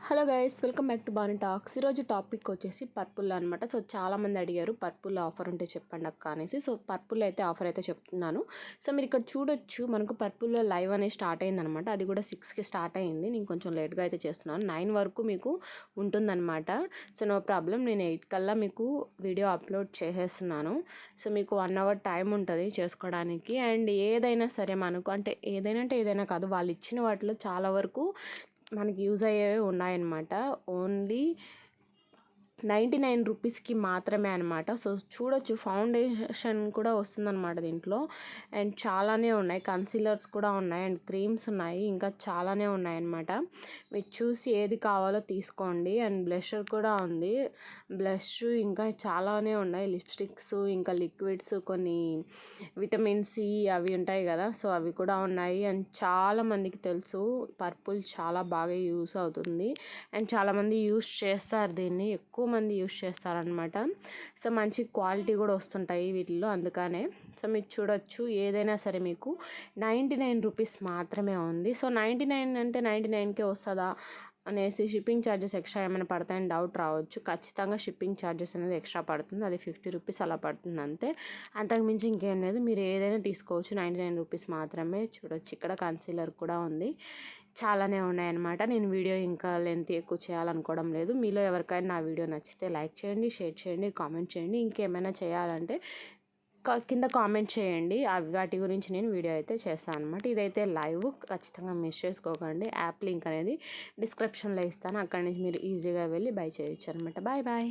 Hello guys, welcome back to Banu talks. ఈరోజు topic వచ్చేసి purple అనమాట. సో చాలామంది అడిగారు పర్పుల్ ఆఫర్ ఉంటే చెప్పండి అక్క అనేసి. సో పర్పుల్ అయితే ఆఫర్ అయితే చెప్తున్నాను. సో మీరు ఇక్కడ చూడొచ్చు, మనకు పర్పుల్లో లైవ్ అనేది స్టార్ట్ అయిందనమాట. అది కూడా 6కి స్టార్ట్ అయింది. నేను కొంచెం లేట్గా అయితే చేస్తున్నాను. 9 వరకు మీకు ఉంటుందన్నమాట. సో నో ప్రాబ్లం, నేను 8 కల్లా మీకు వీడియో అప్లోడ్ చేసేస్తున్నాను. సో మీకు 1 అవర్ టైం ఉంటుంది చేసుకోవడానికి. అండ్ ఏదైనా సరే మనకు అంటే ఏదైనా కాదు, వాళ్ళు ఇచ్చిన వాటిలో చాలా వరకు మనకి యూజ్ అయ్యేవి ఉన్నాయన్నమాట. ఓన్లీ 99 రూపీస్కి మాత్రమే అనమాట. సో చూడొచ్చు, ఫౌండేషన్ కూడా వస్తుందన్నమాట దీంట్లో. అండ్ చాలానే ఉన్నాయి, కన్సీలర్స్ కూడా ఉన్నాయి, అండ్ క్రీమ్స్ ఉన్నాయి, ఇంకా చాలానే ఉన్నాయన్నమాట. మీరు చూసి ఏది కావాలో తీసుకోండి. అండ్ బ్లషర్ కూడా ఉంది, బ్లష్ ఇంకా చాలానే ఉన్నాయి, లిప్స్టిక్స్ ఇంకా లిక్విడ్స్, కొన్ని విటమిన్ సి అవి ఉంటాయి కదా, సో అవి కూడా ఉన్నాయి. అండ్ చాలామందికి తెలుసు పర్పుల్ చాలా బాగా యూస్ అవుతుంది. అండ్ చాలామంది యూస్ చేస్తారు, దీన్ని ఎక్కువ మంది యూస్ చేస్తారనమాట. సో మంచి క్వాలిటీ కూడా వస్తుంటాయి వీటిల్లో, అందుకనే. సో మీరు చూడొచ్చు, ఏదైనా సరే మీకు 99 రూపీస్ మాత్రమే ఉంది. సో 99 అంటే 99కే వస్తుందా అనేసి షిప్పింగ్ ఛార్జెస్ ఎక్స్ట్రా ఏమైనా పడతాయని డౌట్ రావచ్చు. ఖచ్చితంగా షిప్పింగ్ ఛార్జెస్ అనేది ఎక్స్ట్రా పడుతుంది, అది 50 రూపీస్ అలా పడుతుంది అంతే. అంతకుమించి ఇంకేం లేదు, మీరు ఏదైనా తీసుకోవచ్చు. 99 రూపీస్ మాత్రమే. చూడొచ్చు, ఇక్కడ కన్సీలర్ కూడా ఉంది, చాలానే ఉన్నాయన్నమాట. నేను వీడియో ఇంకా లెంత్ ఎక్కువ చేయాలనుకోవడం లేదు. మీలో ఎవరికైనా నా వీడియో నచ్చితే లైక్ చేయండి, షేర్ చేయండి, కామెంట్ చేయండి. ఇంకేమైనా చేయాలంటే కింద కామెంట్ చేయండి, వాటి గురించి నేను వీడియో అయితే చేస్తాను అనమాట. ఇదైతే లైవ్, ఖచ్చితంగా మిస్ చేసుకోకండి. యాప్ లింక్ అనేది డిస్క్రిప్షన్లో ఇస్తాను, అక్కడి నుంచి మీరు ఈజీగా వెళ్ళి బై చేయొచ్చు అనమాట. Bye bye.